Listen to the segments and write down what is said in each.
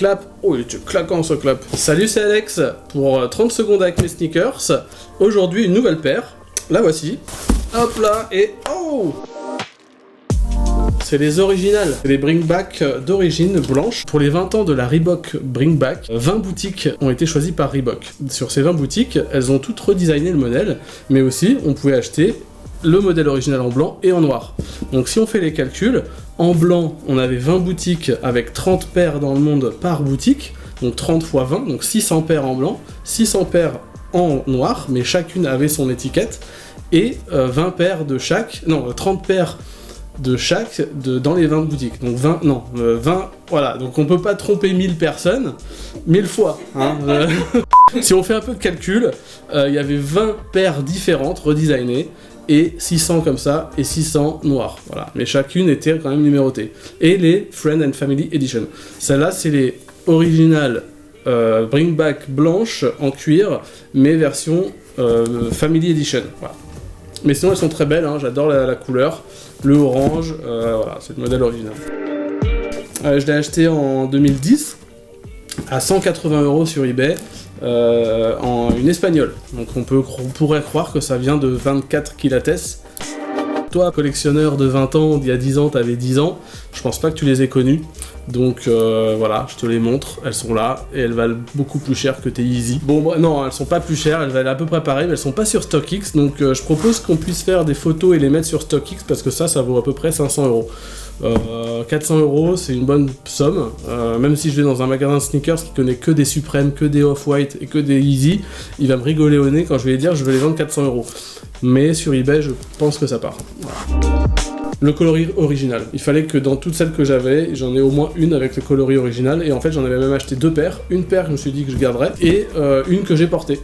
clap. Oh, il est claquant ce clap. Salut, c'est Alex pour 30 secondes avec mes sneakers. Aujourd'hui, une nouvelle paire. La voici. Hop là, et oh! C'est les originales, les Bring Back d'origine blanche. Pour les 20 ans de la Reebok Bring Back, 20 boutiques ont été choisies par Reebok. Sur ces 20 boutiques, elles ont toutes redesigné le modèle, mais aussi on pouvait acheter le modèle original en blanc et en noir. Donc si on fait les calculs, en blanc, on avait 20 boutiques avec 30 paires dans le monde par boutique, donc 30 x 20, donc 600 paires en blanc, 600 paires en noir, mais chacune avait son étiquette, et 20 paires de chaque, non, 30 paires de chaque dans les 20 boutiques. Donc 20, voilà. Donc on peut pas tromper 1000 personnes 1000 fois. Hein, si on fait un peu de calcul, il y avait 20 paires différentes redesignées et 600 comme ça et 600 noirs. Voilà. Mais chacune était quand même numérotée. Et les Friend and Family Edition. Celles-là, c'est les originales Bring Back blanches en cuir, mais version Family Edition. Voilà. Mais sinon, elles sont très belles. Hein, j'adore la couleur. Le orange, voilà, c'est le modèle original. Je l'ai acheté en 2010 à 180 € sur eBay en une espagnole. Donc on pourrait croire que ça vient de 24 Quilates. Toi, collectionneur de 20 ans, d'il y a 10 ans, t'avais 10 ans, je pense pas que tu les aies connues. Donc voilà, je te les montre, elles sont là, et elles valent beaucoup plus cher que tes Yeezy. Bon, non, elles sont pas plus chères, elles valent à peu près pareil, mais elles sont pas sur StockX, donc je propose qu'on puisse faire des photos et les mettre sur StockX, parce que ça vaut à peu près 500 €. 400 €, c'est une bonne somme, même si je vais dans un magasin de sneakers qui connaît que des Supreme, que des Off-White et que des Yeezy, il va me rigoler au nez quand je vais lui dire je vais les vendre 400 €. Mais sur eBay, je pense que ça part. Voilà. Le coloris original. Il fallait que dans toutes celles que j'avais, j'en ai au moins une avec le coloris original, et en fait j'en avais même acheté 2 paires. Une paire, je me suis dit que je garderais, et une que j'ai portée.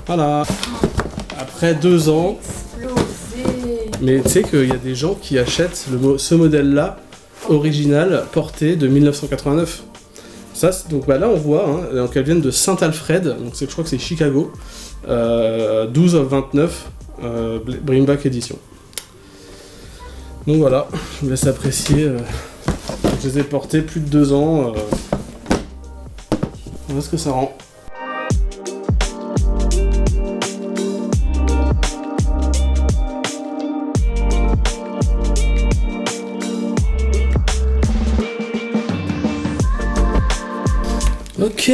Voilà. Après 2 ans... Mais tu sais qu'il y a des gens qui achètent ce modèle-là, original, porté de 1989. Ça, donc bah là on voit hein, qu'elles viennent de Saint-Alfred, donc je crois que c'est Chicago, 12 of 29, Bring Back Edition. Donc voilà, je vous laisse apprécier. Je les ai portés plus de 2 ans. On voit ce que ça rend. Ok.